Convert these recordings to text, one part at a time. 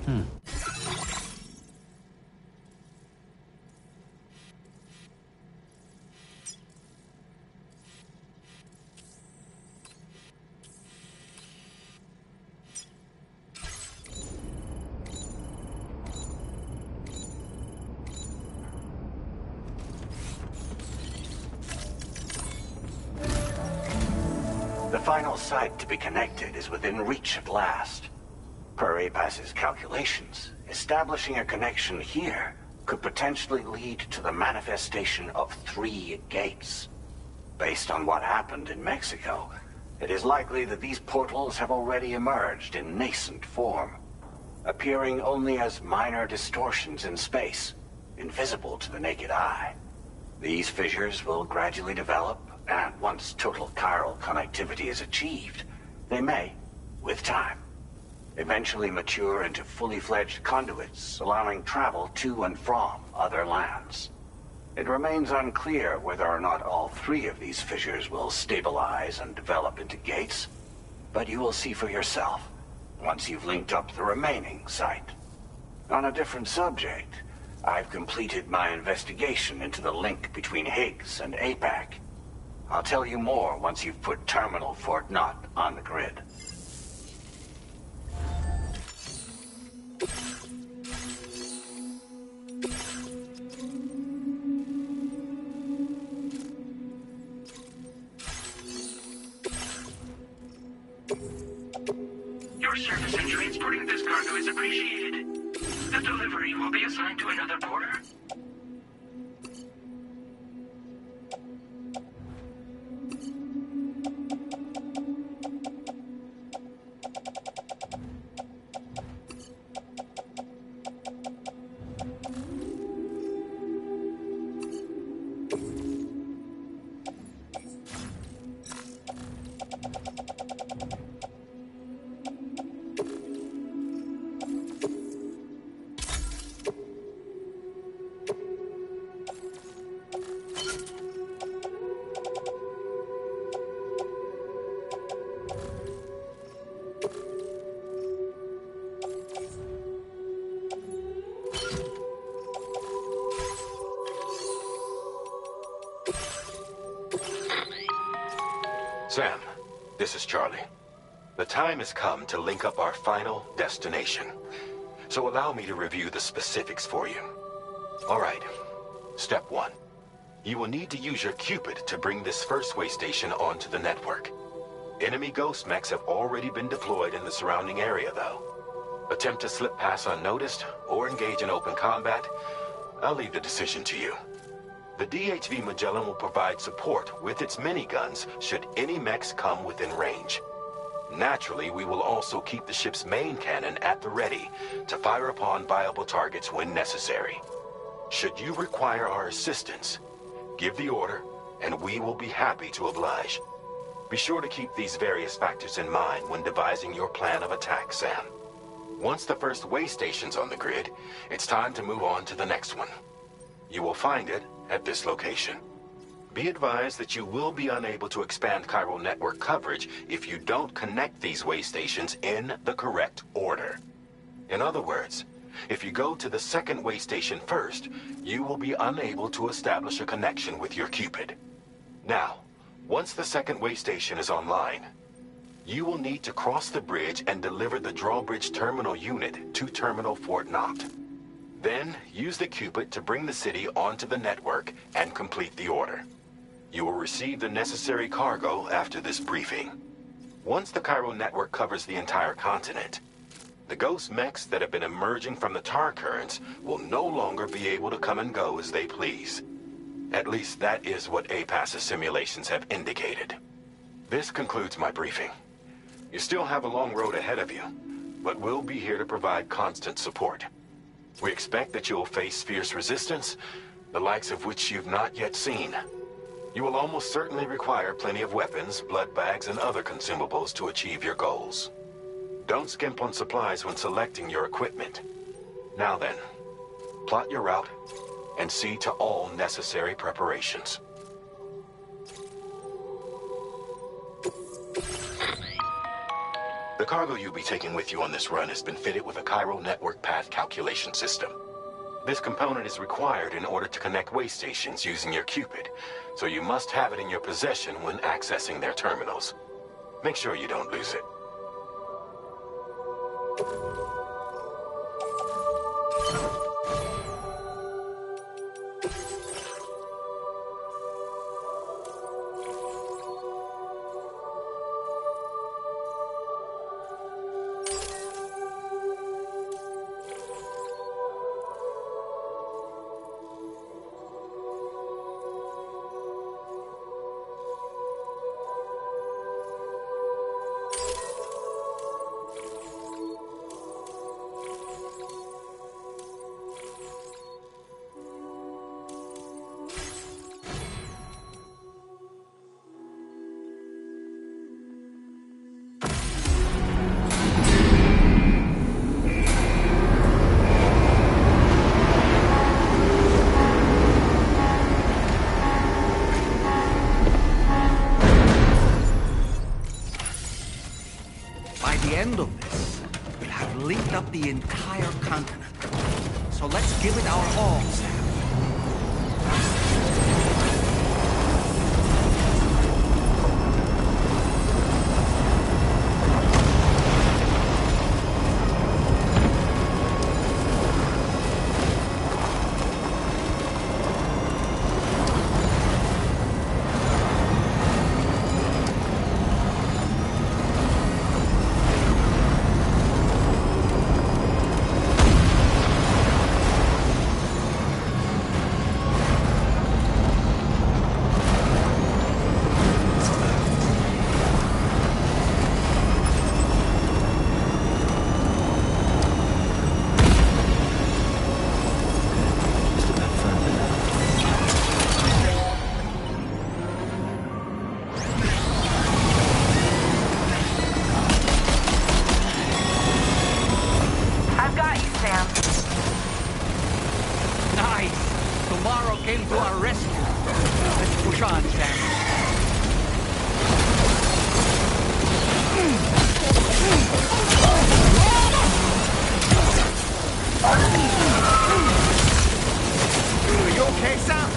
The final site to be connected is within reach at last. Per APAS's calculations, establishing a connection here could potentially lead to the manifestation of 3 gates. Based on what happened in Mexico, it is likely that these portals have already emerged in nascent form, appearing only as minor distortions in space, invisible to the naked eye. These fissures will gradually develop, and once total chiral connectivity is achieved, they may, with time, eventually mature into fully fledged conduits, allowing travel to and from other lands. It remains unclear whether or not all 3 of these fissures will stabilize and develop into gates, but you will see for yourself once you've linked up the remaining site. On a different subject, I've completed my investigation into the link between Higgs and APAC. I'll tell you more once you've put Terminal Fort Knott on the grid. Your service in transporting this cargo is appreciated. The delivery will be assigned to another porter. Sam, this is Charlie. The time has come to link up our final destination. So allow me to review the specifics for you. All right. Step 1. You will need to use your Cupid to bring this first way station onto the network. Enemy ghost mechs have already been deployed in the surrounding area, though. Attempt to slip past unnoticed or engage in open combat, I'll leave the decision to you. The DHV Magellan will provide support with its miniguns should any mechs come within range. Naturally, we will also keep the ship's main cannon at the ready to fire upon viable targets when necessary. Should you require our assistance, give the order, and we will be happy to oblige. Be sure to keep these various factors in mind when devising your plan of attack, Sam. Once the first way station's on the grid, it's time to move on to the next one. You will find it at this location. Be advised that you will be unable to expand chiral network coverage if you don't connect these way stations in the correct order. In other words, if you go to the second way station first, you will be unable to establish a connection with your Cupid. Now, once the second way station is online, you will need to cross the bridge and deliver the drawbridge terminal unit to Terminal Fort Knott. Then, use the Cupid to bring the city onto the network and complete the order. You will receive the necessary cargo after this briefing. Once the chiral network covers the entire continent, the ghost mechs that have been emerging from the tar currents will no longer be able to come and go as they please. At least that is what APAS's simulations have indicated. This concludes my briefing. You still have a long road ahead of you, but we'll be here to provide constant support. We expect that you will face fierce resistance, the likes of which you've not yet seen. You will almost certainly require plenty of weapons, blood bags, and other consumables to achieve your goals. Don't skimp on supplies when selecting your equipment. Now then, plot your route and see to all necessary preparations. The cargo you'll be taking with you on this run has been fitted with a chiral network path calculation system. This component is required in order to connect way stations using your Cupid, so you must have it in your possession when accessing their terminals. Make sure you don't lose it. The entire continent. So let's give it our all, Sam. Came to our rescue. Let's push on, Sam. Are you okay, Sam?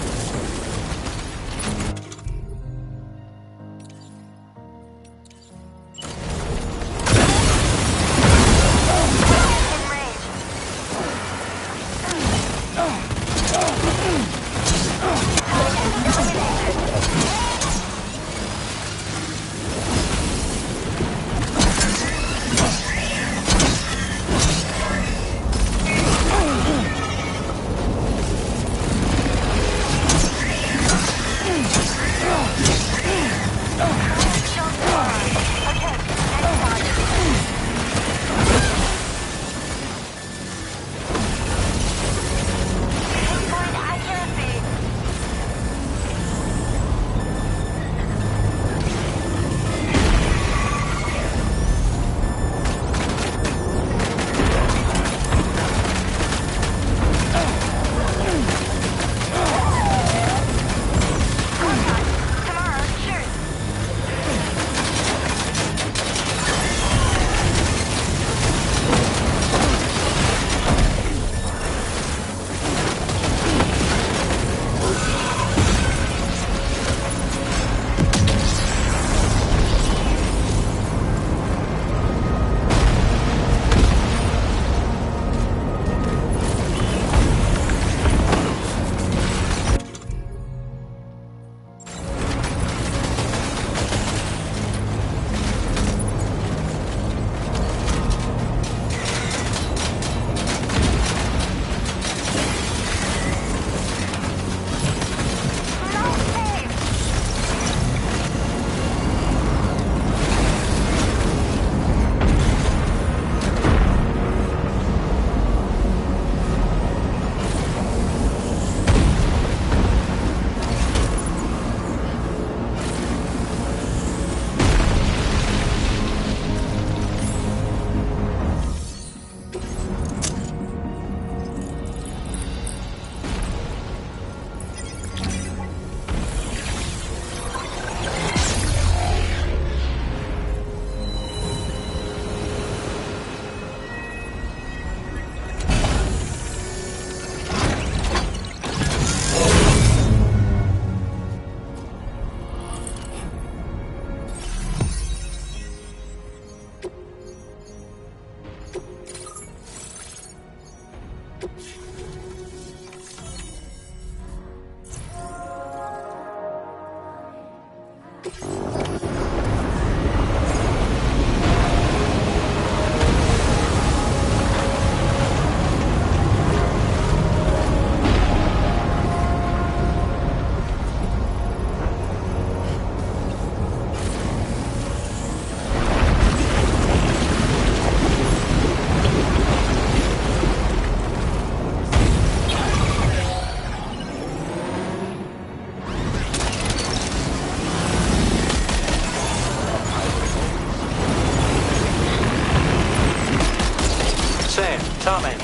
Tarman,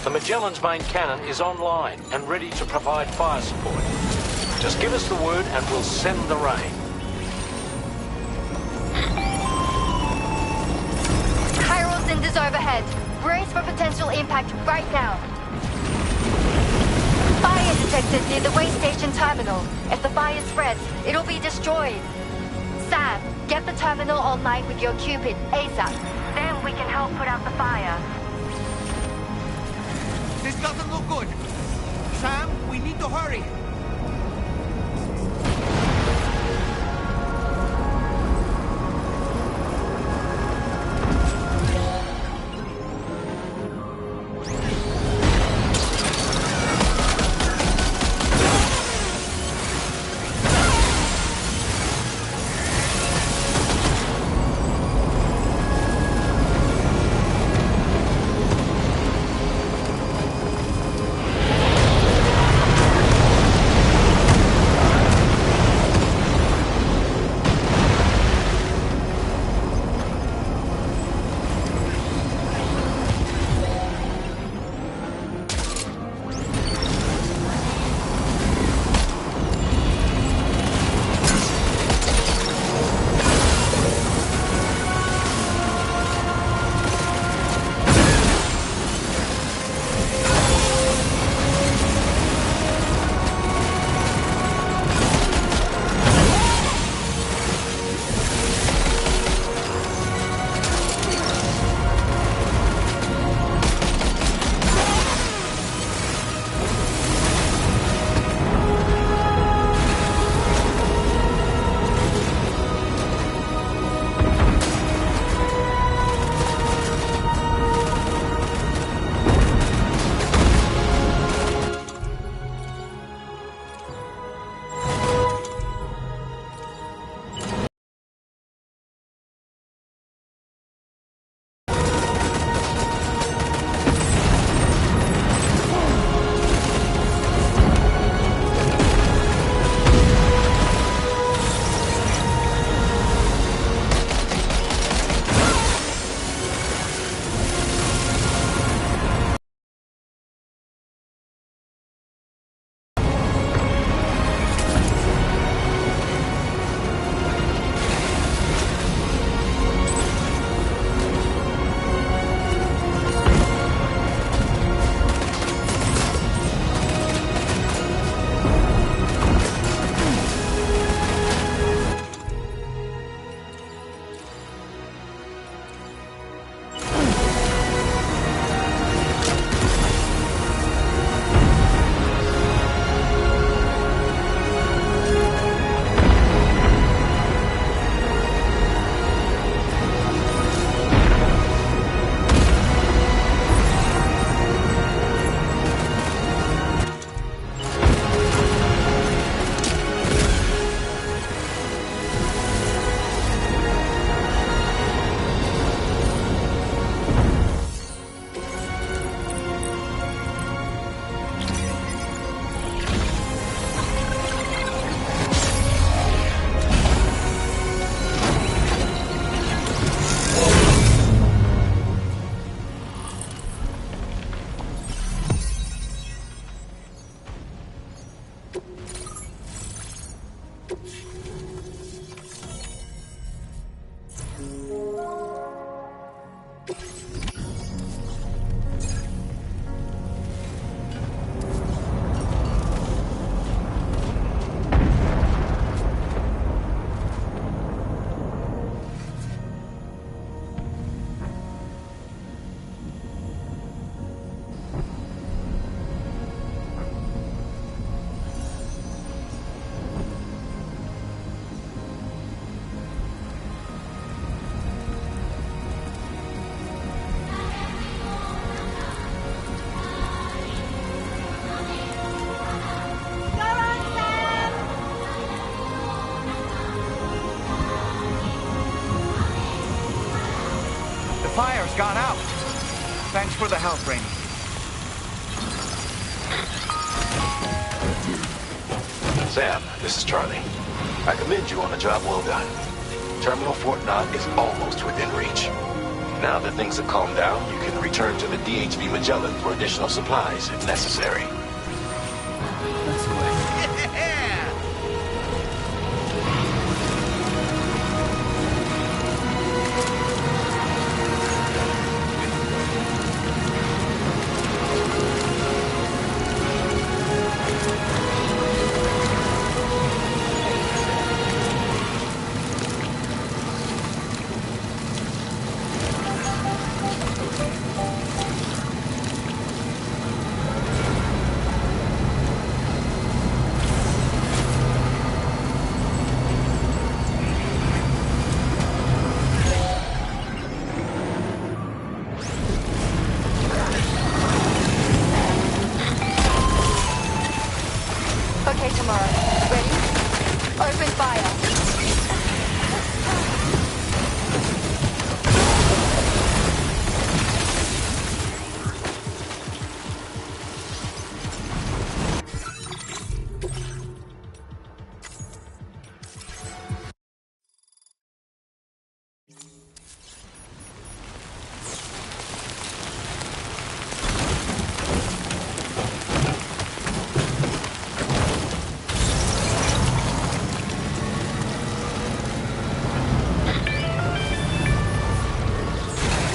the Magellan's main cannon is online and ready to provide fire support. Just give us the word and we'll send the rain. Chiral cinders overhead. Brace for potential impact right now. Fire detected near the way station terminal. If the fire spreads, it'll be destroyed. Sam, get the terminal online with your Cupid ASAP. Then we can help put out the fire. This doesn't look good. Sam, we need to hurry. got out. Thanks for the help, Rainey. Sam, this is Charlie. I commend you on a job well done. Terminal Fort Knott is almost within reach. Now that things have calmed down, you can return to the DHV Magellan for additional supplies if necessary. That's the way. Okay, tomorrow. Ready? Open fire.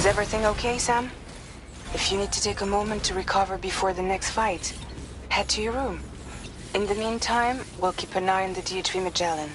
Is everything okay, Sam? If you need to take a moment to recover before the next fight, head to your room. In the meantime, we'll keep an eye on the DHV Magellan.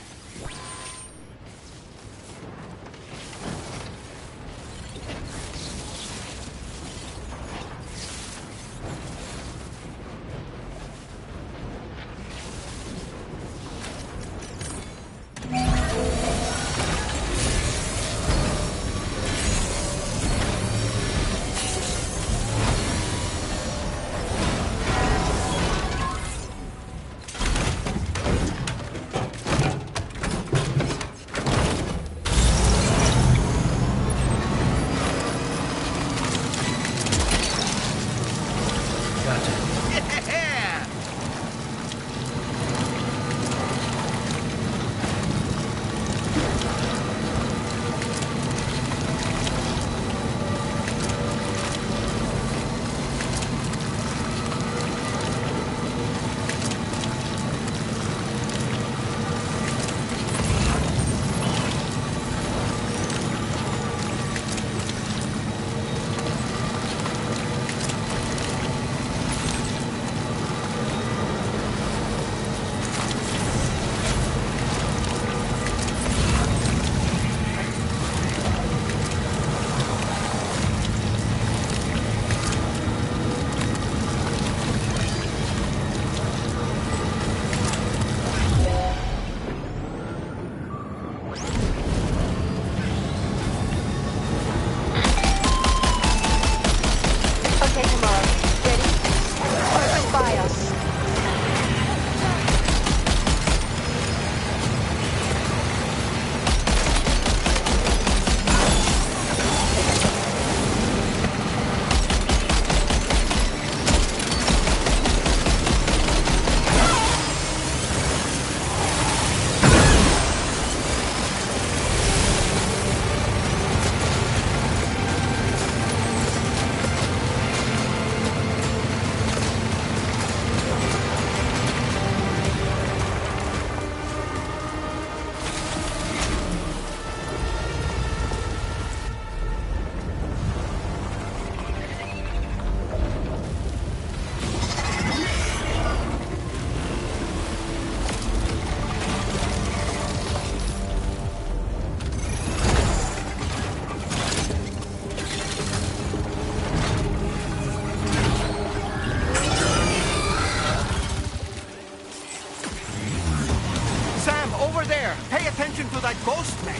Pay attention to that ghost mech.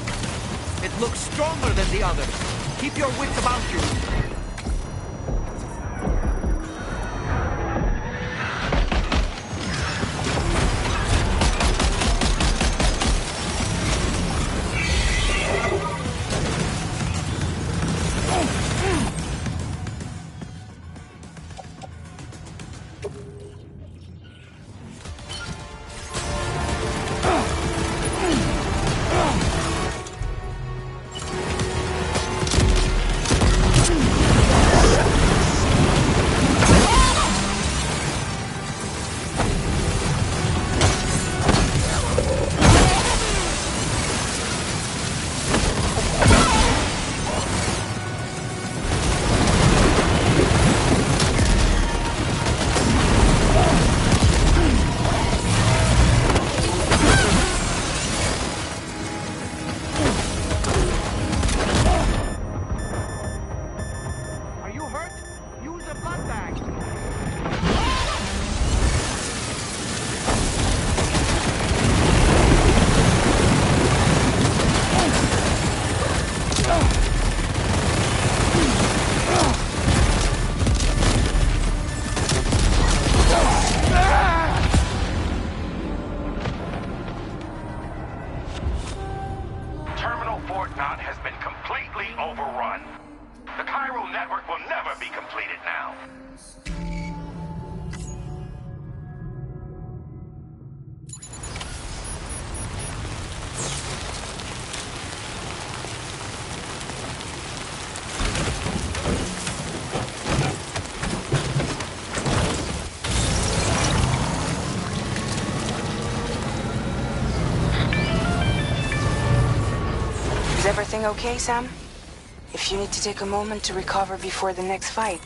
It looks stronger than the others. Keep your wits about you. Cairo Fort Knot has been completely overrun. The Cairo network will never be completed now. Is everything okay, Sam? If you need to take a moment to recover before the next fight.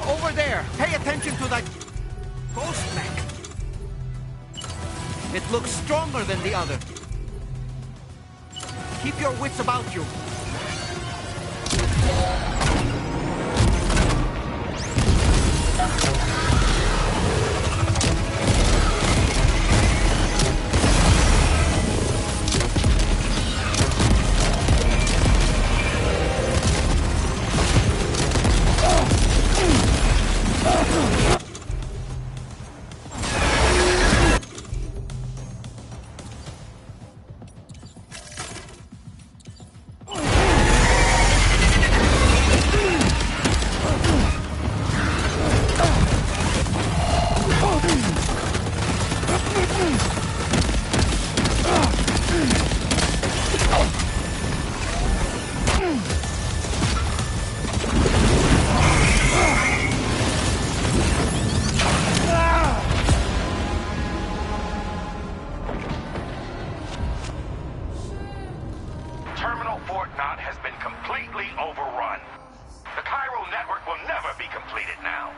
Over there! Pay attention to that ghost mech! It looks stronger than the other. Keep your wits about you. Terminal Fort Knot has been completely overrun. The chiral network will never be completed now.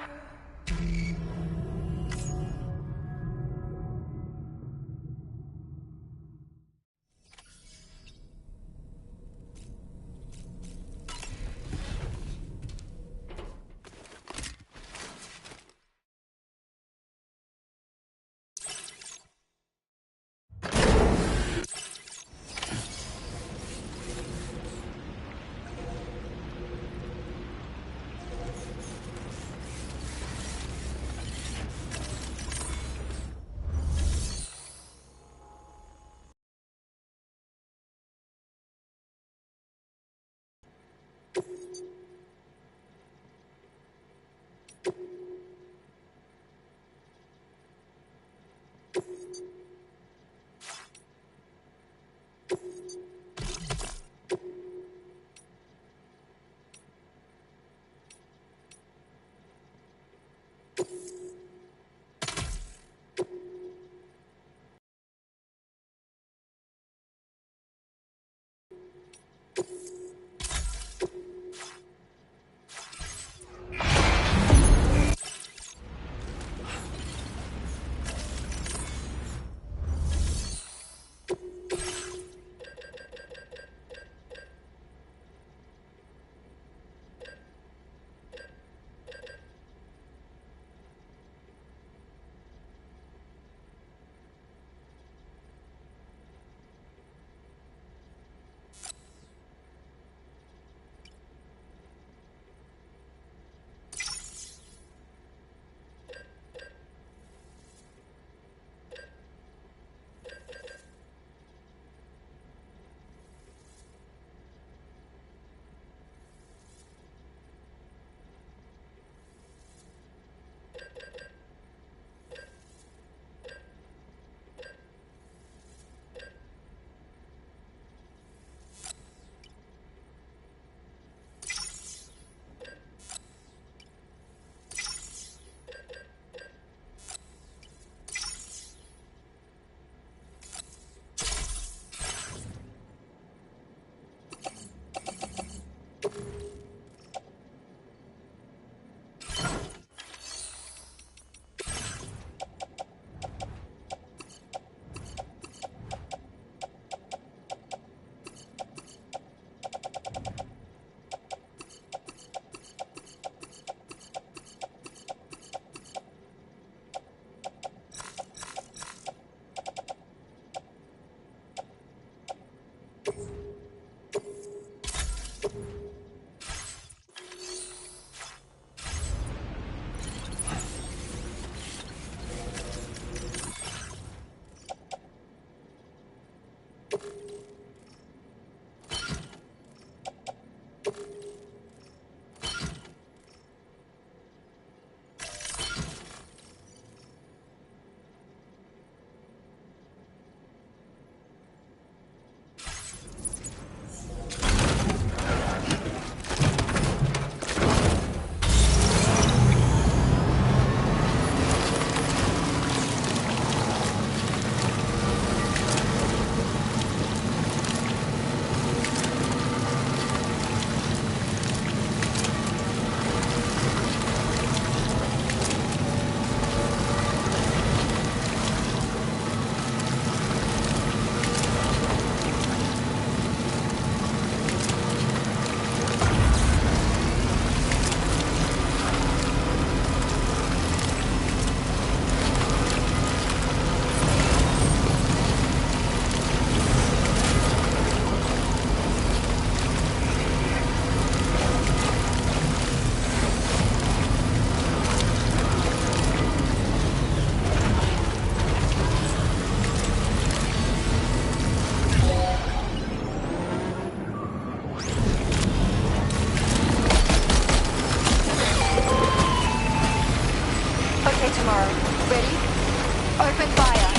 Open fire.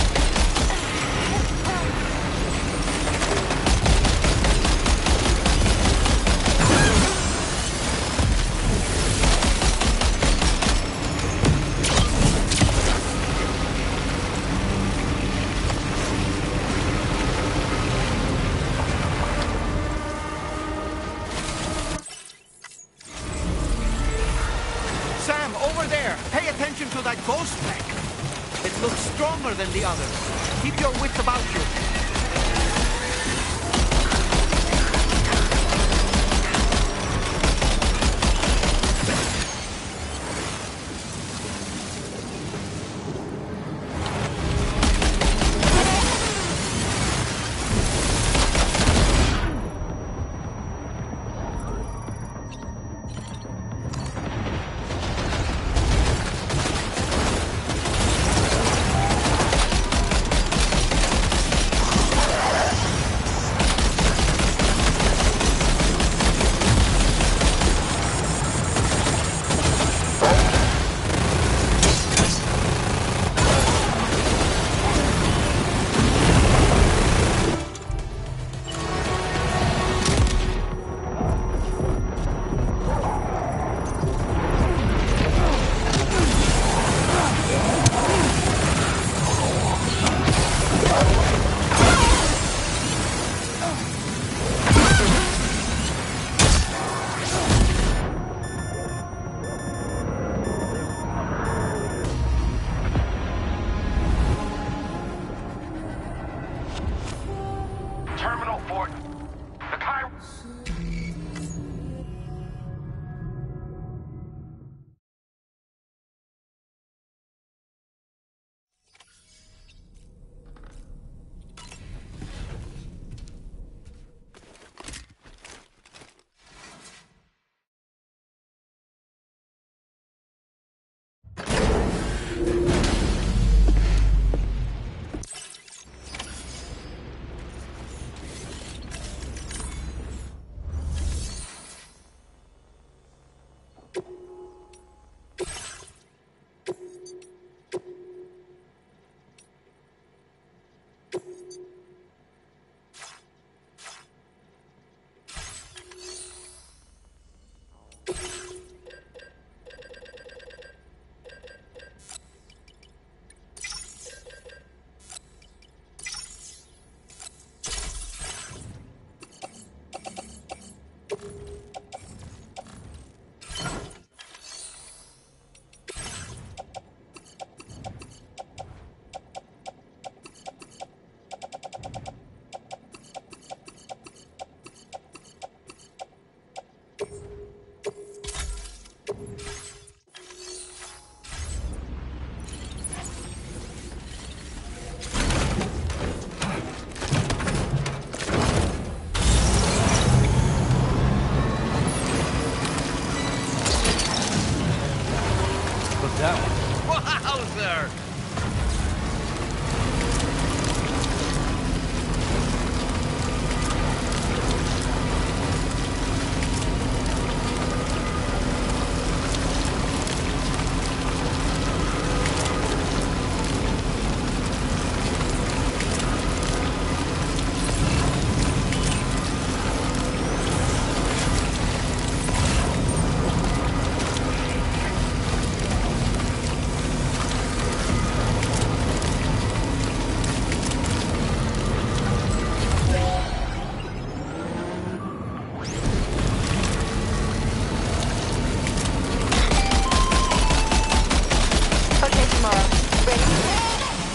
Sam, over there! Pay attention to that ghost mech! It looks stronger than the others. Keep your wits about you. Terminal Fort. The Cairo. That one. Wowzer!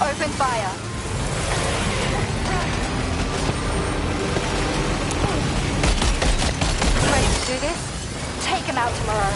Open fire. Ready to do this? Take him out tomorrow.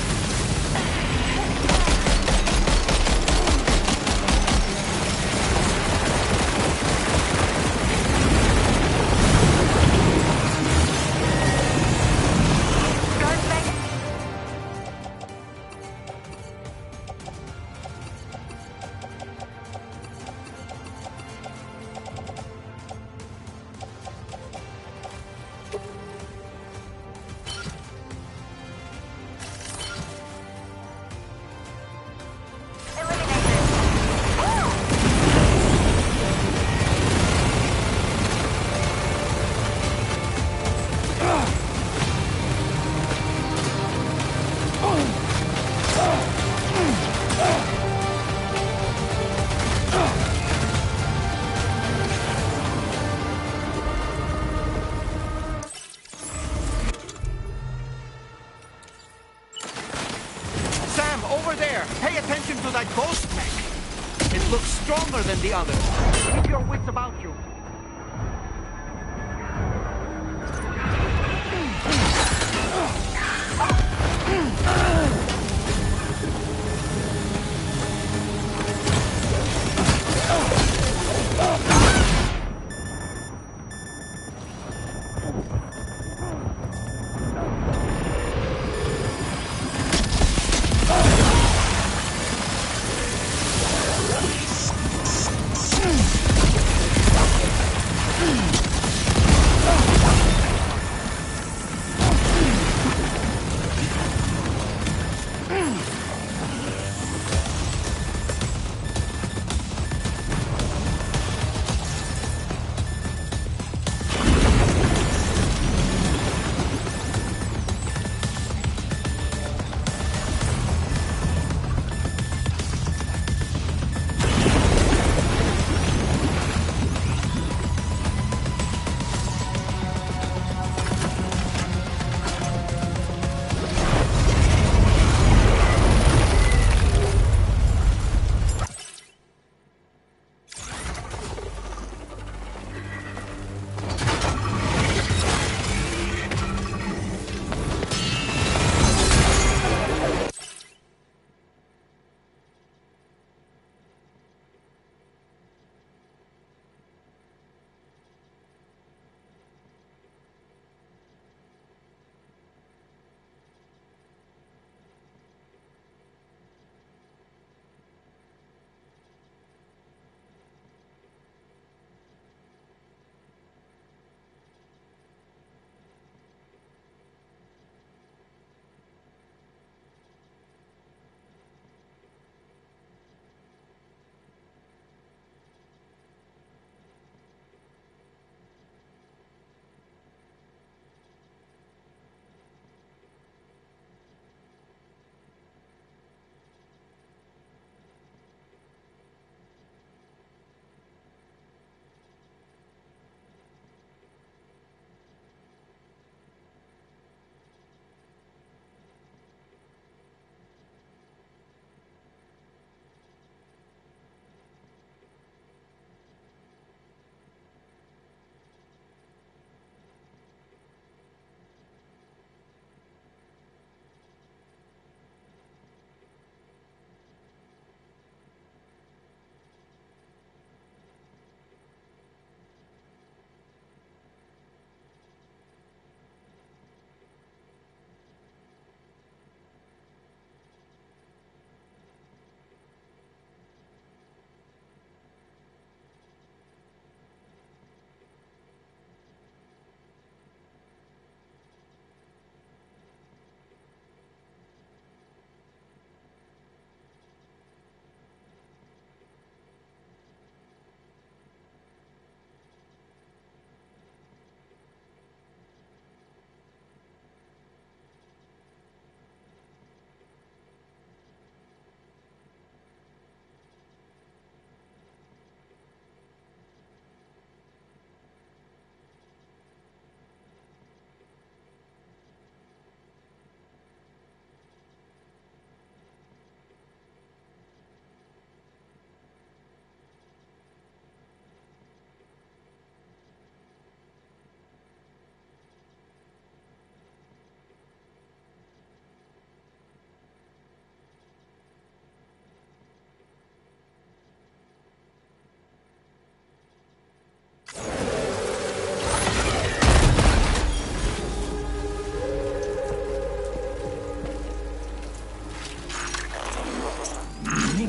looks stronger than the others. Keep your wits about you.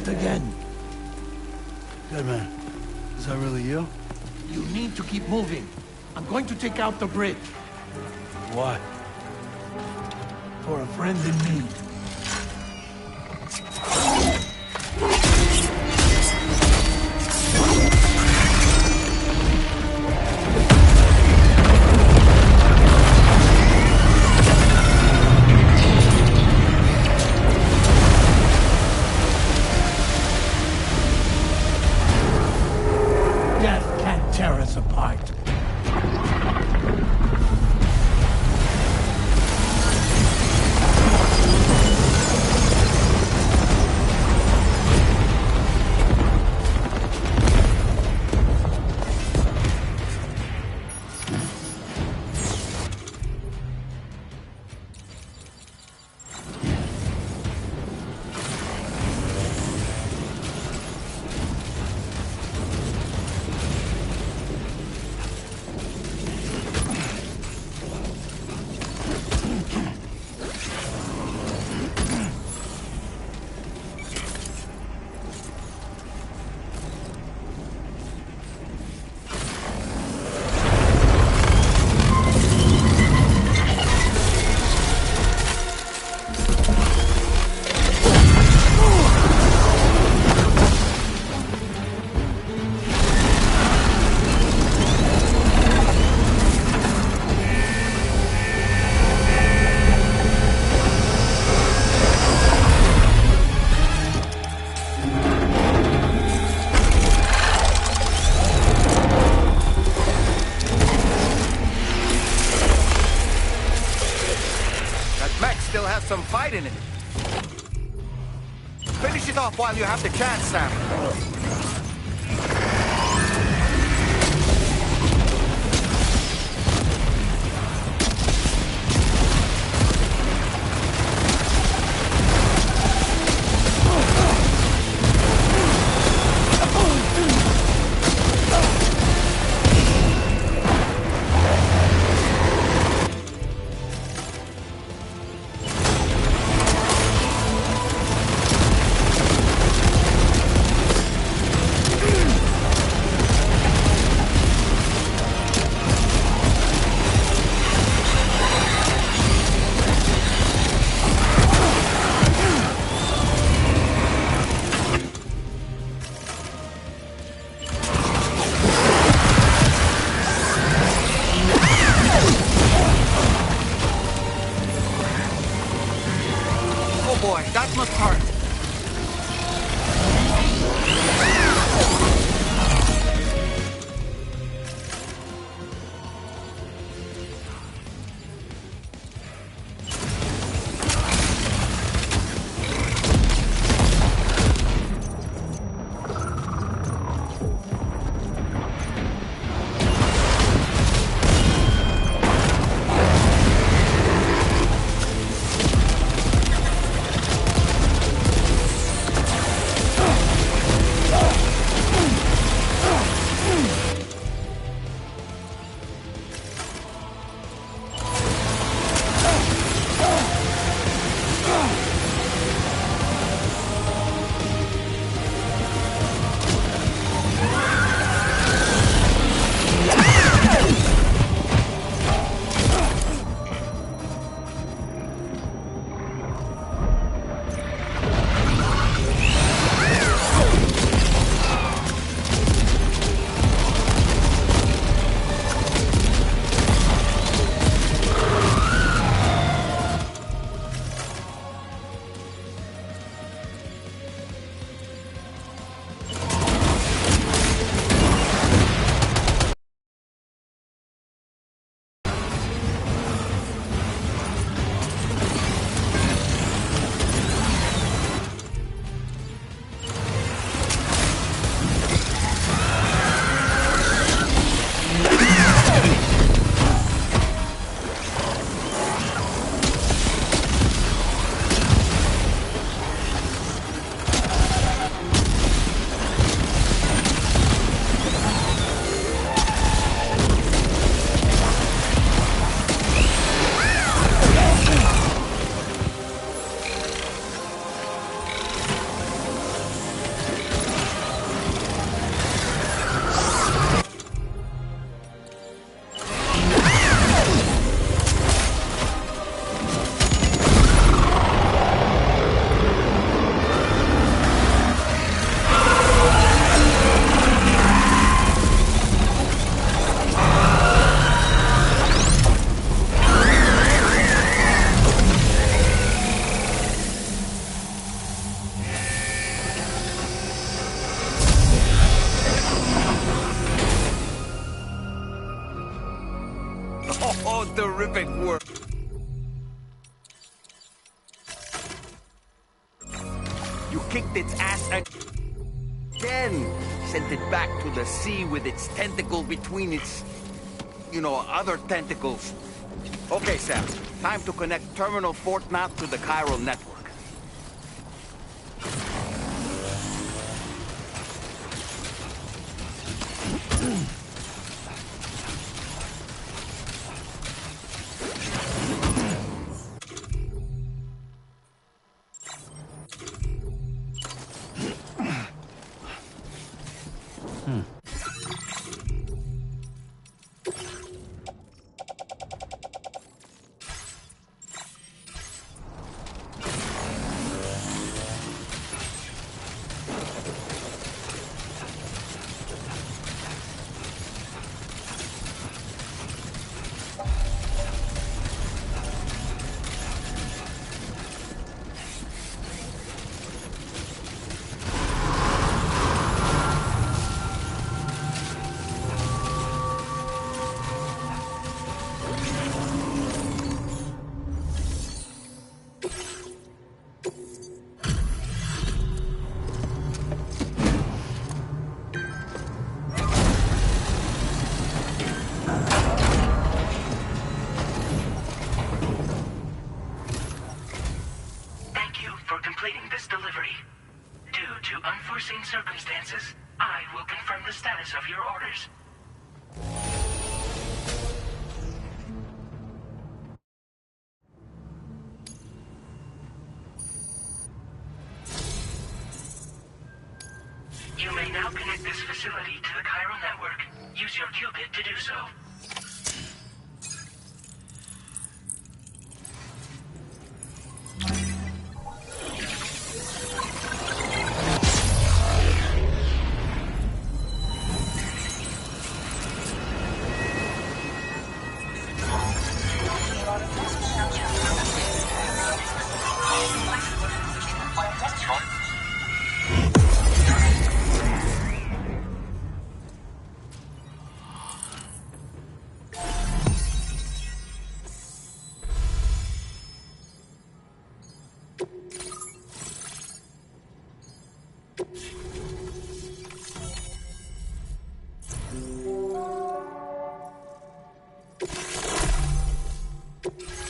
Again. Good man. Is that really you? You need to keep moving. I'm going to take out the bridge. Why? For a friend in need. some fight in it. Finish it off while you have the chance, Sam. Boy, that must hurt. Oh, terrific work. You kicked its ass again. Sent it back to the sea with its tentacle between its, other tentacles. Okay, Sam. Time to connect Terminal Fort Knot to the chiral network. circumstances, I will confirm the status of your orders. You may now connect this facility to the Cairo network. Use your qubit to do so.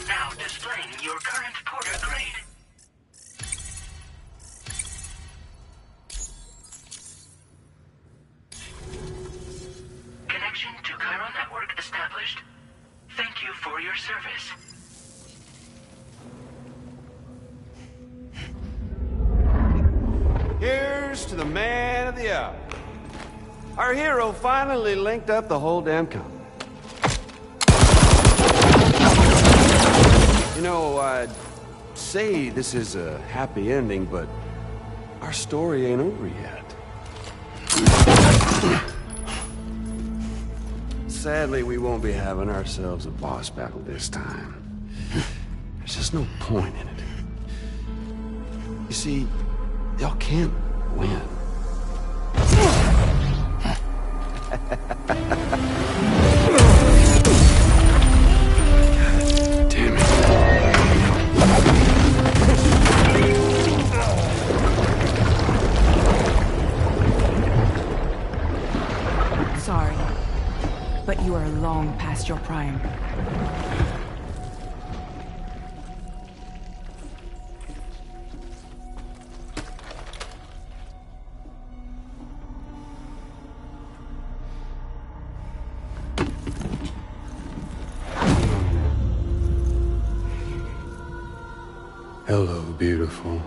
Now displaying your current porter grade. Connection to Cairo network established. Thank you for your service. Here's to the man of the hour. Our hero finally linked up the whole damn company. You know, I'd say this is a happy ending, but our story ain't over yet. Sadly, we won't be having ourselves a boss battle this time. There's just no point in it. You see, y'all can't win. Damn it. Sorry, but you are long past your prime. Hello, beautiful.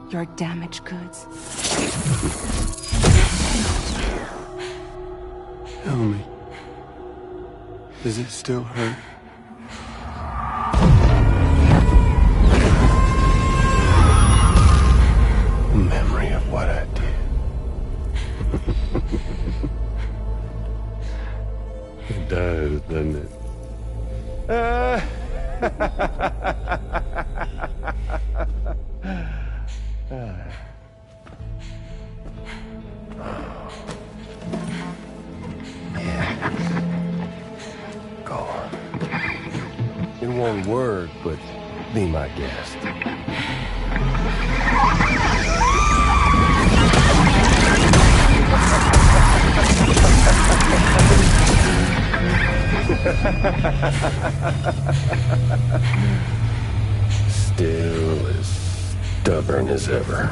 Your damaged goods. Tell me, does it still hurt? A memory of what I did. It does, doesn't it? Go on. In one word, but be my guest. Still as stubborn as ever.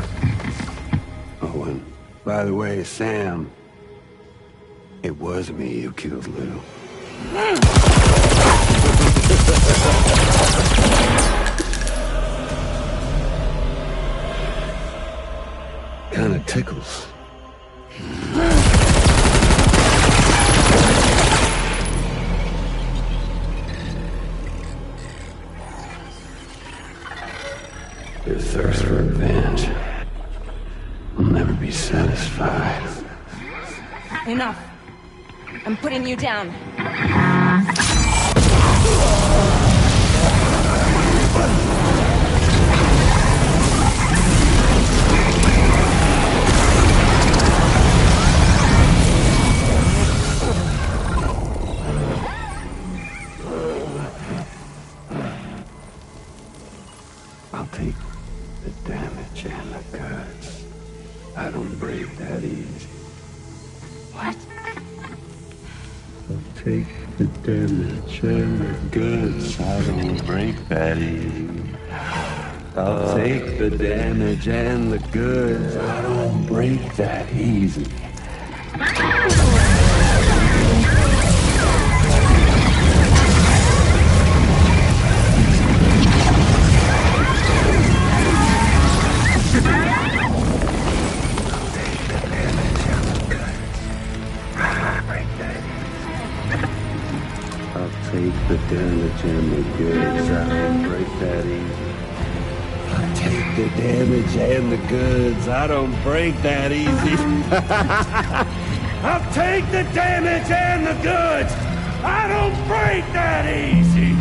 Oh, and by the way, Sam, it was me who killed Lou. Kinda tickles. Your thirst for revenge will never be satisfied. Enough. I'm putting you down. I'll take the damage and the cuts. I don't break that easy. What? I'll take the damage and the guts. I don't break that easy. I'll take the damage and the goods. I don't break that easy. Take the damage and the goods. I don't break that easy. I take the damage and the goods. I don't break that easy. I'll take the damage and the goods. I don't break that easy.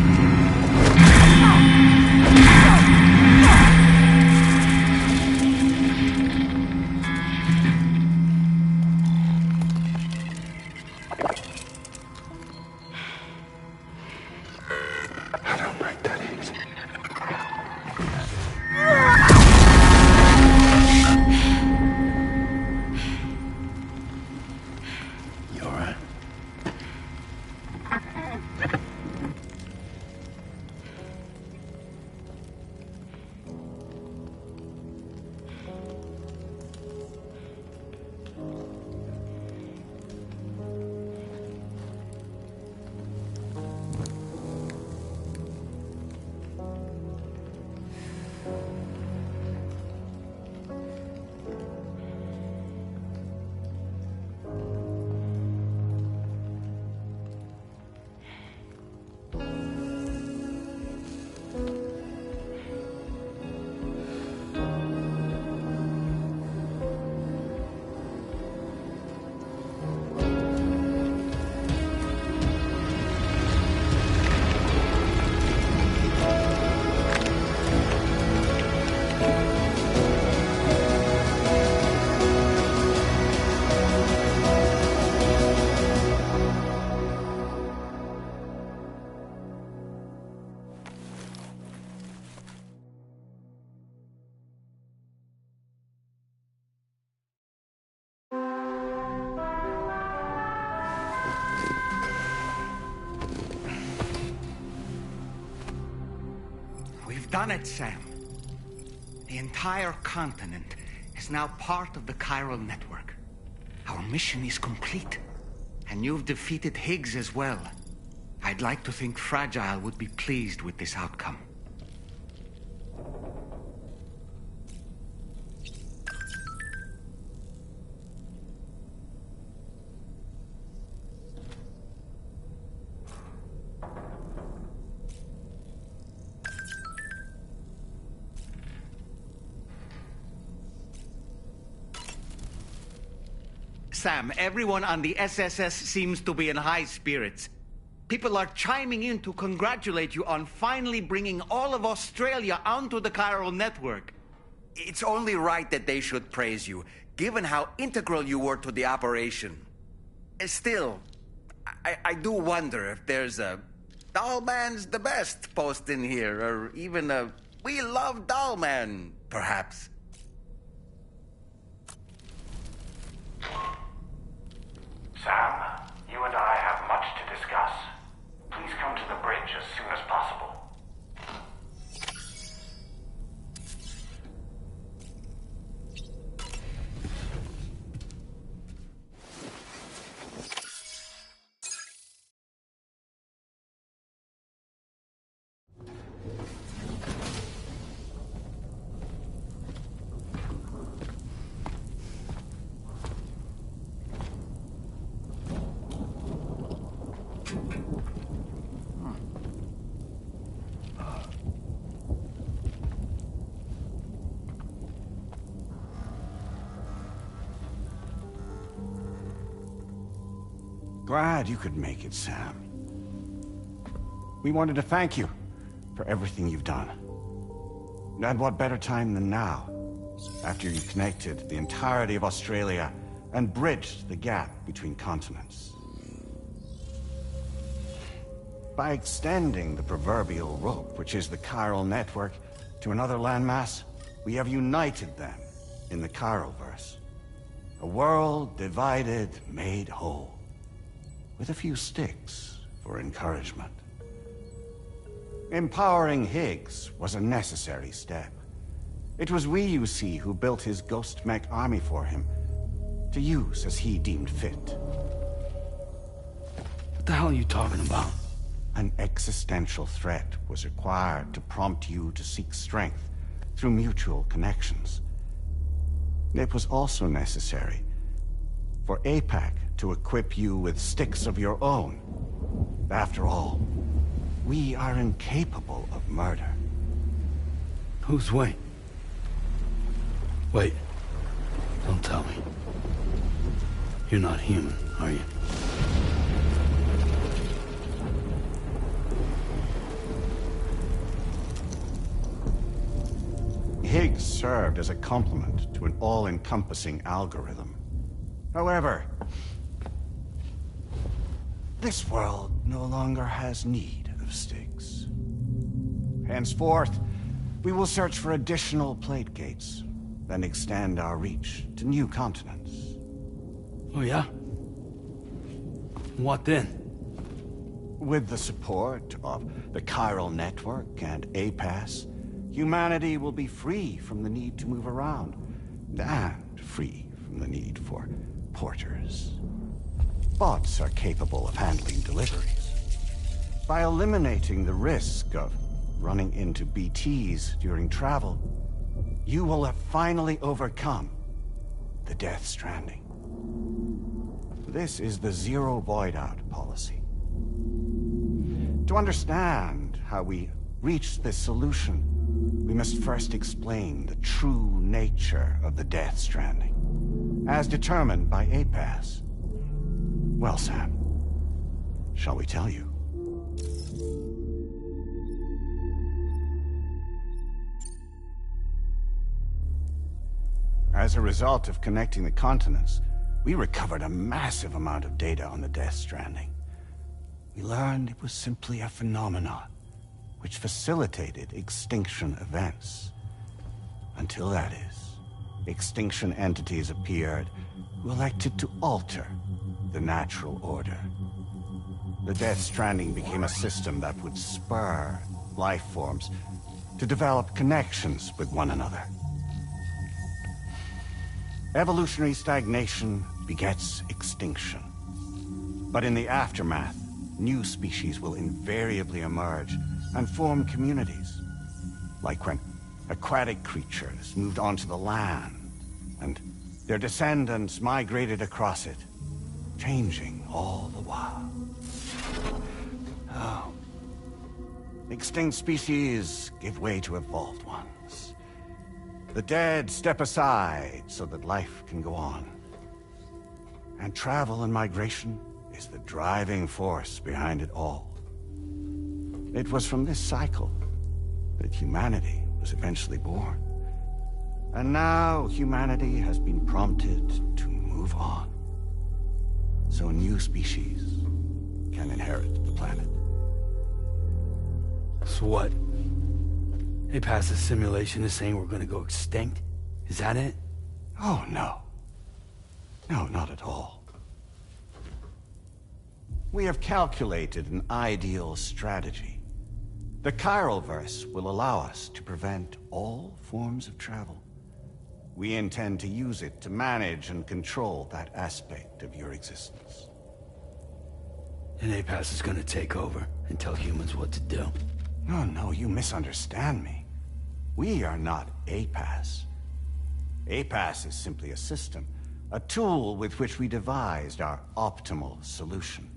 Done it, Sam. The entire continent is now part of the chiral network. Our mission is complete. And you've defeated Higgs as well. I'd like to think Fragile would be pleased with this outcome. Sam, everyone on the SSS seems to be in high spirits. People are chiming in to congratulate you on finally bringing all of Australia onto the chiral network. It's only right that they should praise you, given how integral you were to the operation. Still, I do wonder if there's a Dollman's the best post in here, or even a We Love Dollman, perhaps. Sam, you and I have much to discuss. Please come to the bridge as soon as possible. Glad you could make it, Sam. We wanted to thank you for everything you've done. And what better time than now, after you connected the entirety of Australia and bridged the gap between continents. By extending the proverbial rope, which is the chiral network, to another landmass, we have united them in the Chiroverse. A world divided, made whole. With a few sticks for encouragement. Empowering Higgs was a necessary step. It was we, you see, who built his ghost mech army for him, to use as he deemed fit. What the hell are you talking about? An existential threat was required to prompt you to seek strength through mutual connections. It was also necessary for APAC to equip you with sticks of your own. After all, we are incapable of murder. Who's we? Wait. Don't tell me. You're not human, are you? Higgs served as a complement to an all-encompassing algorithm. However, this world no longer has need of sticks. Henceforth, we will search for additional plate gates, then extend our reach to new continents. Oh yeah? What then? With the support of the chiral network and APAS, humanity will be free from the need to move around, and free from the need for porters. Bots are capable of handling deliveries. By eliminating the risk of running into BTs during travel, you will have finally overcome the Death Stranding. This is the Zero Void Out policy. To understand how we reached this solution, we must first explain the true nature of the Death Stranding, as determined by APAS. Well, Sam, shall we tell you? As a result of connecting the continents, we recovered a massive amount of data on the Death Stranding. We learned it was simply a phenomenon which facilitated extinction events. Until that is, extinction entities appeared who elected to alter the natural order. The Death Stranding became a system that would spur life forms to develop connections with one another. Evolutionary stagnation begets extinction. But in the aftermath, new species will invariably emerge and form communities. Like when aquatic creatures moved onto the land, and their descendants migrated across it, changing all the while. Oh. Extinct species give way to evolved ones. The dead step aside so that life can go on. And travel and migration is the driving force behind it all. It was from this cycle that humanity was eventually born. And now humanity has been prompted to move on, so new species can inherit the planet. So what? APAS's simulation is saying we're gonna go extinct? Is that it? Oh, no. No, not at all. We have calculated an ideal strategy. The chiral verse will allow us to prevent all forms of travel. We intend to use it to manage and control that aspect of your existence. And APAS is gonna take over and tell humans what to do. No, no, you misunderstand me. We are not APAS. APAS is simply a system, a tool with which we devised our optimal solution.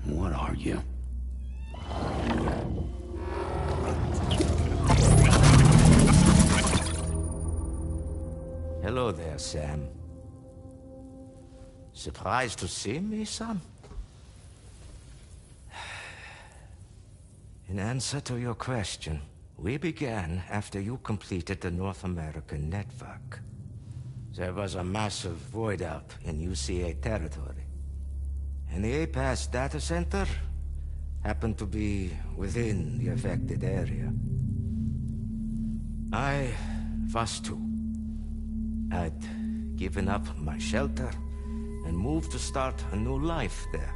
What are you? Hello there, Sam. Surprised to see me, son? In answer to your question, we began after you completed the North American network. There was a massive void out in UCA territory. And the APAS data center happened to be within the affected area. I was too. I'd given up my shelter and moved to start a new life there.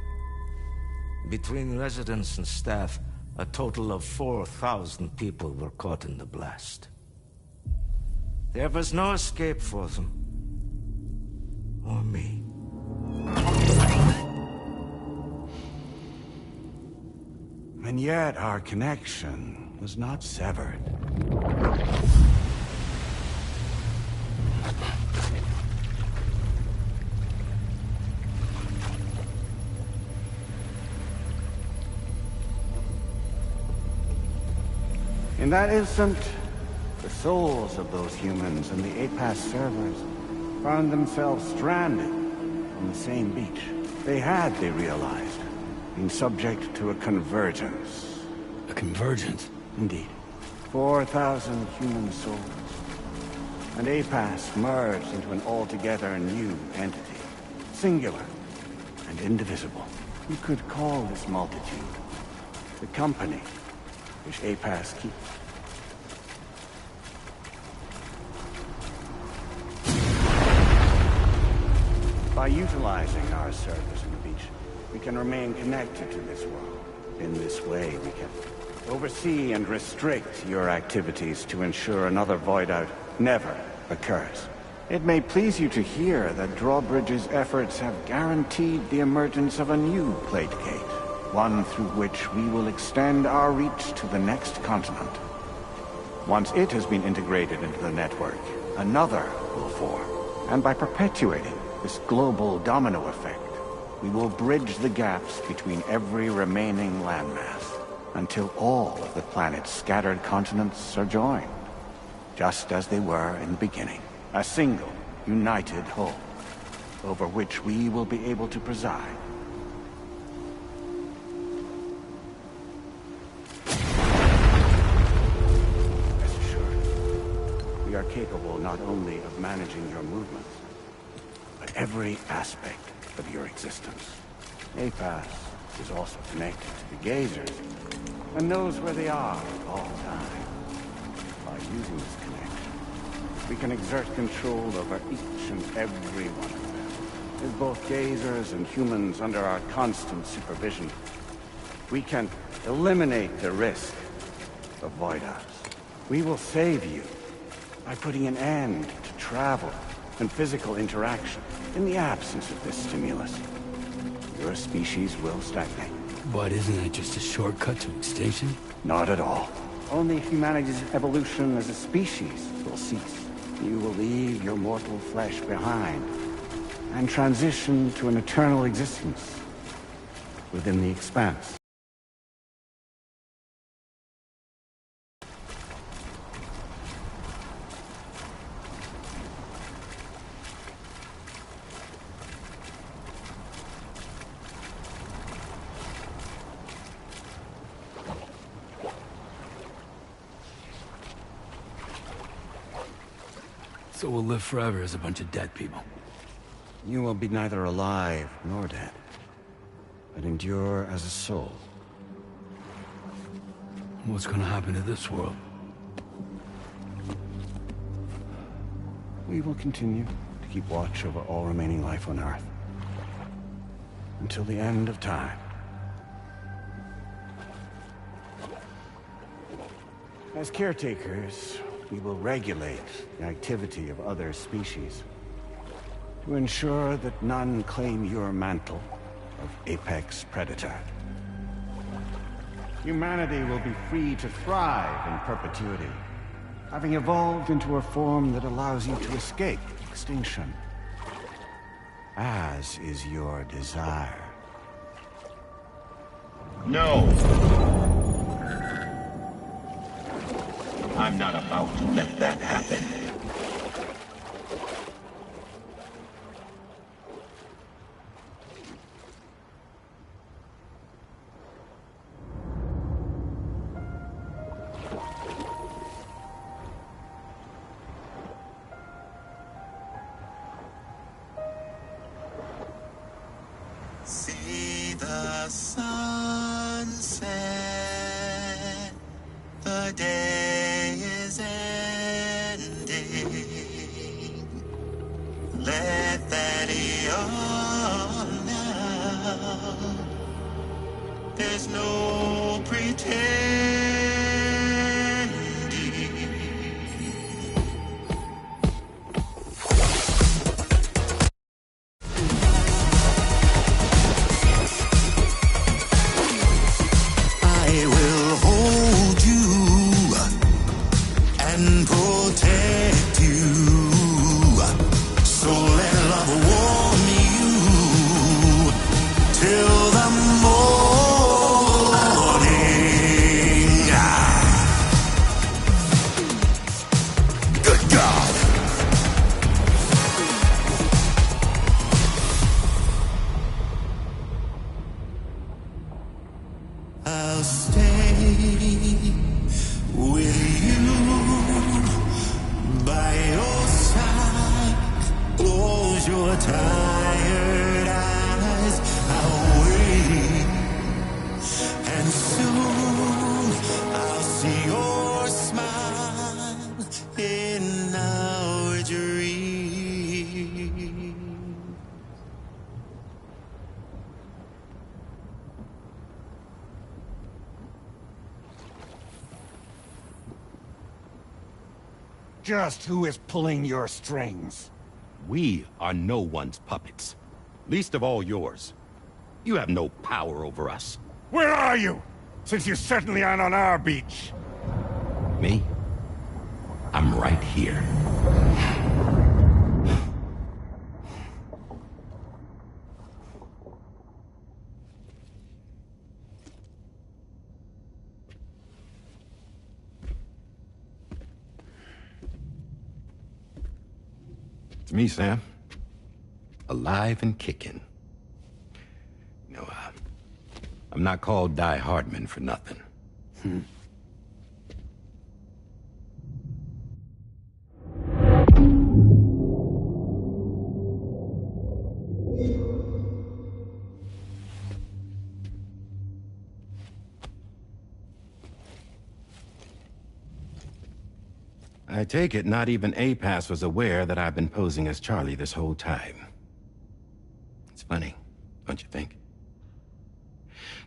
Between residents and staff, a total of 4,000 people were caught in the blast. There was no escape for them. Or me. And yet our connection was not severed. In that instant, the souls of those humans and the APAS servers found themselves stranded on the same beach. They realized, been subject to a convergence. A convergence? Indeed. 4,000 human souls. And APAS merged into an altogether new entity. Singular and indivisible. You could call this multitude the company which APAS keeps. By utilizing our service on the beach, we can remain connected to this world. In this way, we can oversee and restrict your activities to ensure another void out never occurs. It may please you to hear that Drawbridge's efforts have guaranteed the emergence of a new plate gate, one through which we will extend our reach to the next continent. Once it has been integrated into the network, another will form. And by perpetuating this global domino effect, we will bridge the gaps between every remaining landmass until all of the planet's scattered continents are joined, just as they were in the beginning. A single, united whole, over which we will be able to preside. Rest assured, we are capable not only of managing your movements, but every aspect of your existence. APAS is also connected to the Gazers, and knows where they are at all times. By using this connection, we can exert control over each and every one of them. With both Gazers and humans under our constant supervision, we can eliminate the risk of void-outs. We will save you by putting an end to travel and physical interaction. In the absence of this stimulus, your species will stagnate. But isn't that just a shortcut to extinction? Not at all. Only humanity's evolution as a species will cease. You will leave your mortal flesh behind and transition to an eternal existence within the expanse. So we'll live forever as a bunch of dead people. You will be neither alive nor dead, but endure as a soul. What's gonna happen to this world? We will continue to keep watch over all remaining life on Earth. Until the end of time. As caretakers, we will regulate the activity of other species to ensure that none claim your mantle of apex predator. Humanity will be free to thrive in perpetuity, having evolved into a form that allows you to escape extinction, as is your desire. No. I'm not about to let that happen. See the sunset, the day is ending. Let that yawn now. There's no pretending. I'll stay with you by your side. Close your tired eyes. I'll wait, and soon I'll see your smile in our dream. Just who is pulling your strings? We are no one's puppets. Least of all yours. You have no power over us. Where are you? Since you certainly aren't on our beach. Me? I'm right here. It's me, Sam. Alive and kicking. You know, I'm not called Die Hardman for nothing. I take it not even APAS was aware that I've been posing as Charlie this whole time. It's funny, don't you think?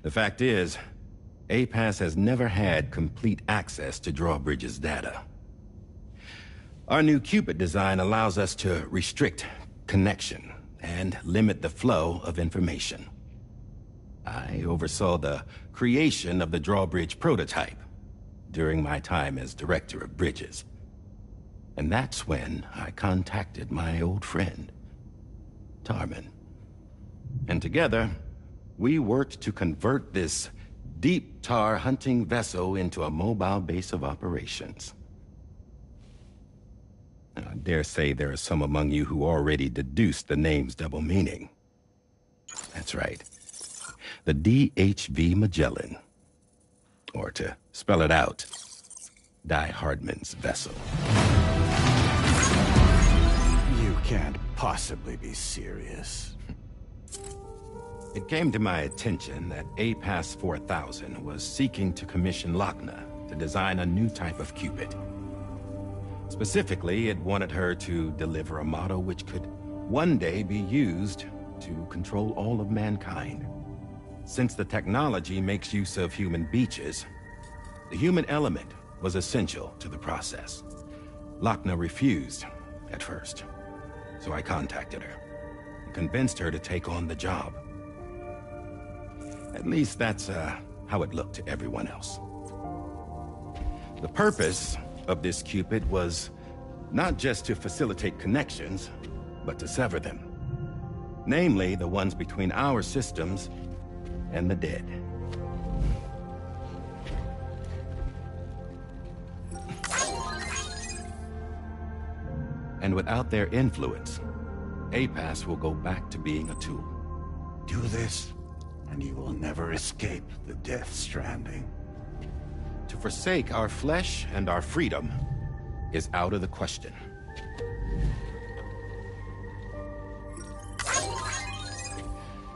The fact is, APAS has never had complete access to Drawbridge's data. Our new Cupid design allows us to restrict connection and limit the flow of information. I oversaw the creation of the Drawbridge prototype during my time as Director of Bridges. And that's when I contacted my old friend, Tarman. And together, we worked to convert this deep tar hunting vessel into a mobile base of operations. Now, I dare say there are some among you who already deduced the name's double meaning. That's right. The DHV Magellan. Or to spell it out, Die Hardman's vessel. You can't possibly be serious. It came to my attention that APAS 4000 was seeking to commission Lochna to design a new type of Cupid. Specifically, it wanted her to deliver a model which could one day be used to control all of mankind. Since the technology makes use of human beaches, the human element was essential to the process. Lochna refused at first, so I contacted her and convinced her to take on the job. At least that's how it looked to everyone else. The purpose of this Cupid was not just to facilitate connections, but to sever them. Namely, the ones between our systems and the dead. And without their influence, APAS will go back to being a tool. Do this, and you will never escape the death stranding. To forsake our flesh and our freedom is out of the question.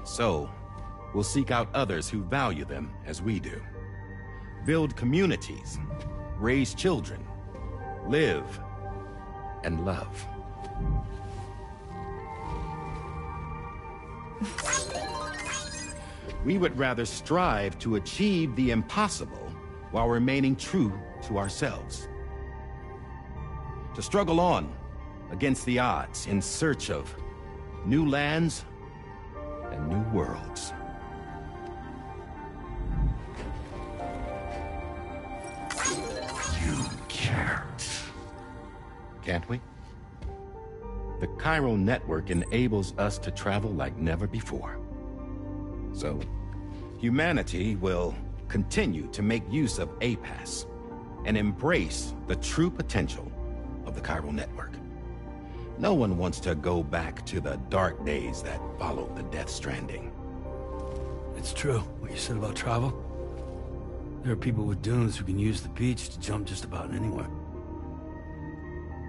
So, we'll seek out others who value them as we do. Build communities, raise children, live, and love. We would rather strive to achieve the impossible while remaining true to ourselves. To struggle on against the odds in search of new lands and new worlds. You can't. Can't we? The chiral network enables us to travel like never before. So, humanity will continue to make use of APAS and embrace the true potential of the chiral network. No one wants to go back to the dark days that followed the death stranding. It's true, what you said about travel. There are people with dunes who can use the beach to jump just about anywhere.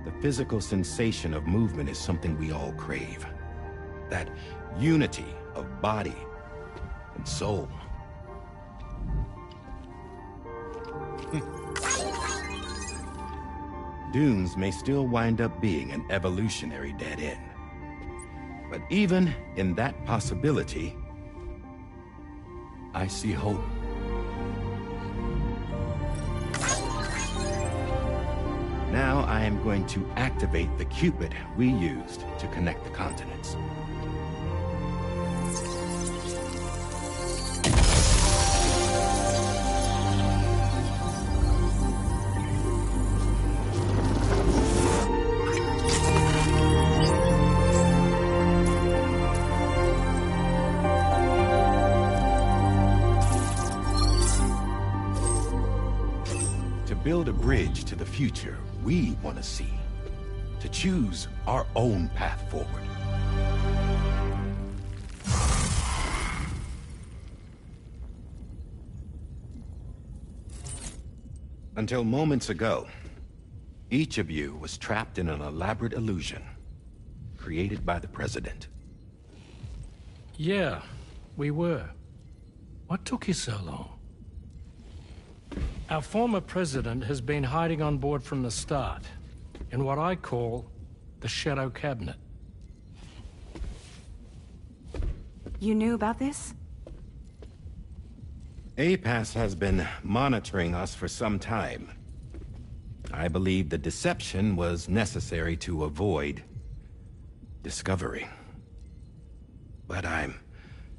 The physical sensation of movement is something we all crave. That unity of body and soul. Dunes may still wind up being an evolutionary dead end. But even in that possibility, I see hope. Now I am going to activate the Cupid we used to connect the continents. To build a bridge to the future we want to see, to choose our own path forward. Until moments ago, each of you was trapped in an elaborate illusion created by the President. Yeah, we were. What took you so long? Our former president has been hiding on board from the start, in what I call the Shadow Cabinet. You knew about this? APAS has been monitoring us for some time. I believe the deception was necessary to avoid discovery. But I'm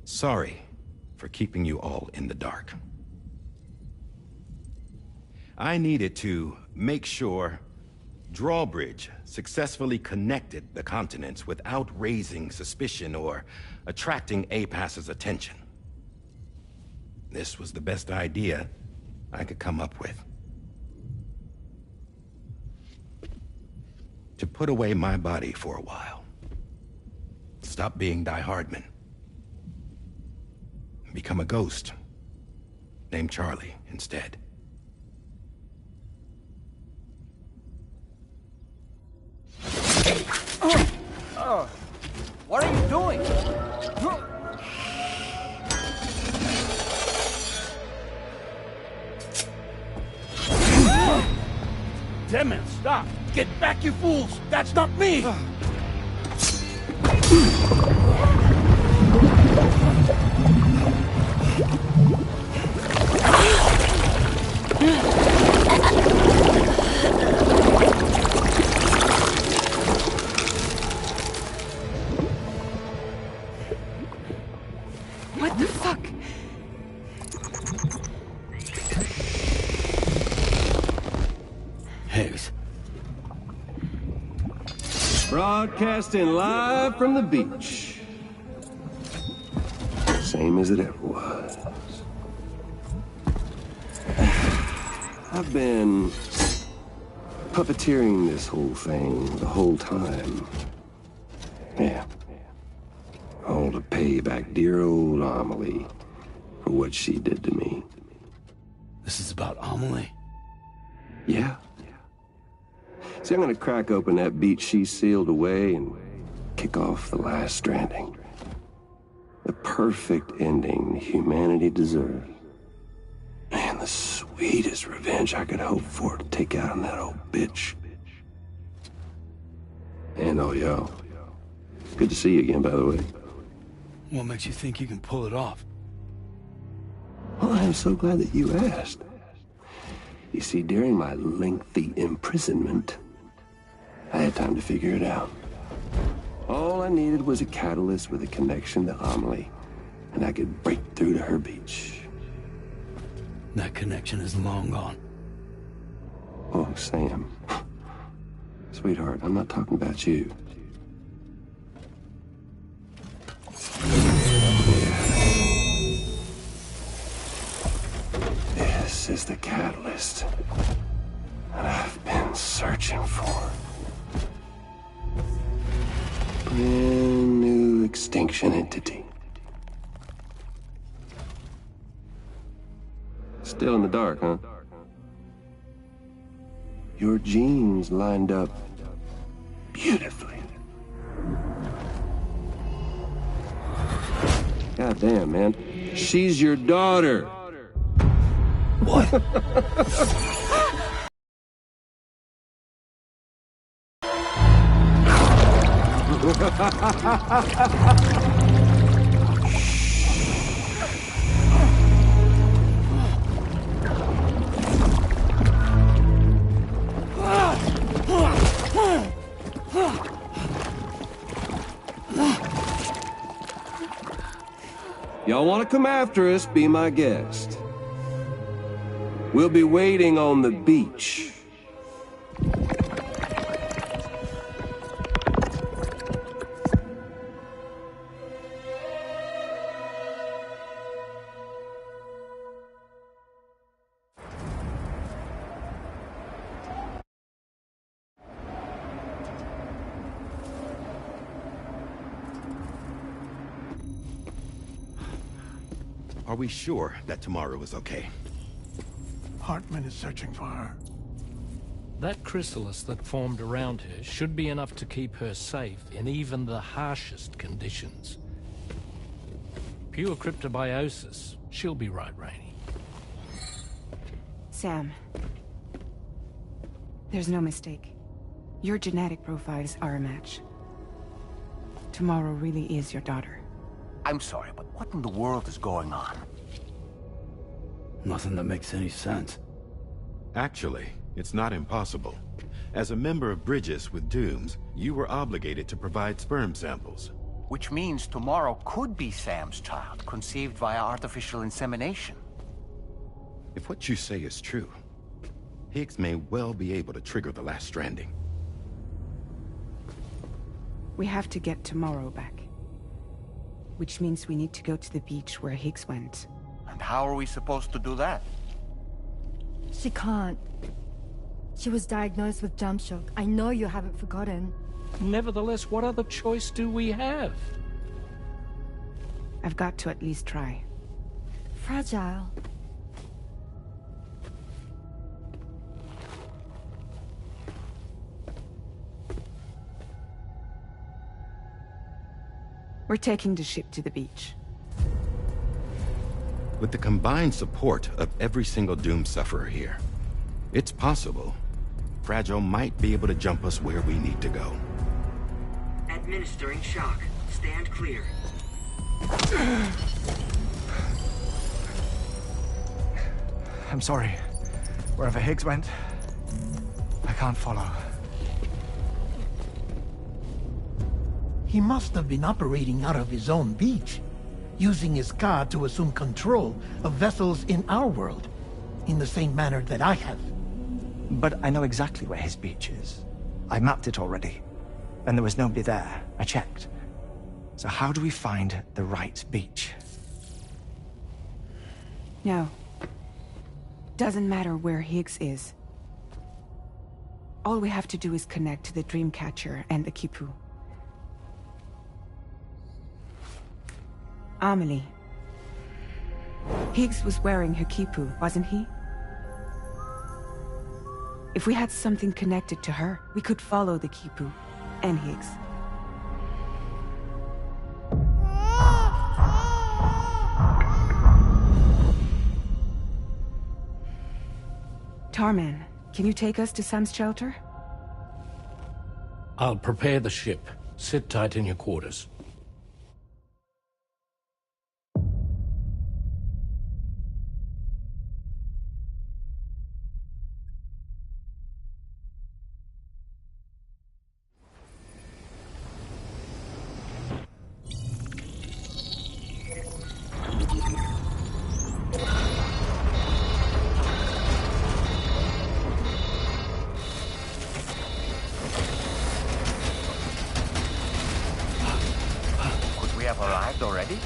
sorry for keeping you all in the dark. I needed to make sure Drawbridge successfully connected the continents without raising suspicion or attracting APAS's attention. This was the best idea I could come up with. To put away my body for a while. Stop being Die Hardman. Become a ghost. Named Charlie instead. What are you doing? Damn it, stop! Get back, you fools! That's not me! What the fuck? Higgs. Broadcasting live from the beach. Same as it ever was. I've been puppeteering this whole thing the whole time. Yeah. All to pay back dear old Amelie for what she did to me. This is about Amelie? Yeah. See, I'm gonna crack open that beach she sealed away and kick off the last Stranding. The perfect ending humanity deserves. And the sweetest revenge I could hope for to take out on that old bitch. And all y'all. Good to see you again, by the way. What makes you think you can pull it off? Well, I am so glad that you asked. You see, during my lengthy imprisonment, I had time to figure it out. All I needed was a catalyst with a connection to Amelie, and I could break through to her beach. That connection is long gone. Oh, Sam. Sweetheart, I'm not talking about you. This is the catalyst that I've been searching for. Brand new extinction entity. It's Still in the dark, huh? Your genes lined up beautifully. God damn, man. She's your daughter. What? Y'all want to come after us, be my guest. We'll be waiting on the beach. Are we sure that tomorrow is okay? Hartman is searching for her. That chrysalis that formed around her should be enough to keep her safe in even the harshest conditions. Pure cryptobiosis. She'll be right, Rainey. Sam. There's no mistake. Your genetic profiles are a match. Tomorrow really is your daughter. I'm sorry, but what in the world is going on? Nothing that makes any sense. Actually, it's not impossible. As a member of Bridges with Dooms, you were obligated to provide sperm samples. Which means tomorrow could be Sam's child, conceived via artificial insemination. If what you say is true, Higgs may well be able to trigger the last stranding. We have to get tomorrow back. Which means we need to go to the beach where Higgs went. And how are we supposed to do that? She can't. She was diagnosed with jump shock. I know you haven't forgotten. Nevertheless, what other choice do we have? I've got to at least try. Fragile. We're taking the ship to the beach. With the combined support of every single Doom sufferer here, it's possible Fragile might be able to jump us where we need to go. Administering shock. Stand clear. I'm sorry. Wherever Higgs went, I can't follow. He must have been operating out of his own beach, using his car to assume control of vessels in our world, in the same manner that I have. But I know exactly where his beach is. I mapped it already, and there was nobody there. I checked. So how do we find the right beach? No. Doesn't matter where Higgs is. All we have to do is connect to the Dreamcatcher and the Kipu. Amelie. Higgs was wearing her Kipu, wasn't he? If we had something connected to her, we could follow the Kipu and Higgs. Tarman, can you take us to Sam's shelter? I'll prepare the ship. Sit tight in your quarters. Have arrived already?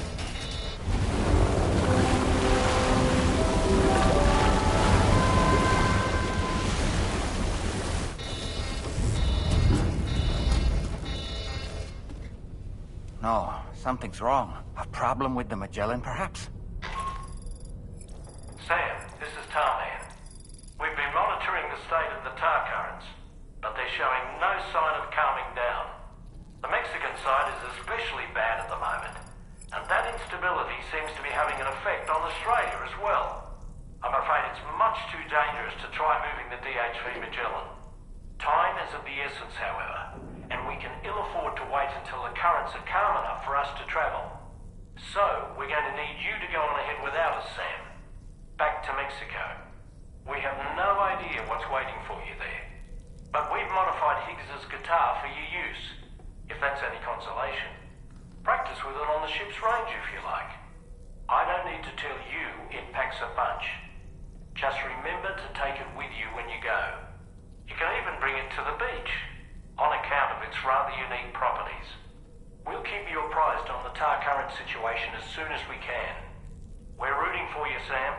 No, something's wrong. A problem with the Magellan, perhaps? Sam, this is seems to be having an effect on Australia as well. I'm afraid it's much too dangerous to try moving the DHV Magellan. Time is of the essence, however, and we can ill afford to wait until the currents are calm enough for us to travel. So, we're going to need you to go on ahead without us, Sam. Back to Mexico. We have no idea what's waiting for you there. But we've modified Higgs's guitar for your use, if that's any consolation. Practice with it on the ship's range if you like. I don't need to tell you it packs a punch. Just remember to take it with you when you go. You can even bring it to the beach, on account of its rather unique properties. We'll keep you apprised on the tar current situation as soon as we can. We're rooting for you, Sam.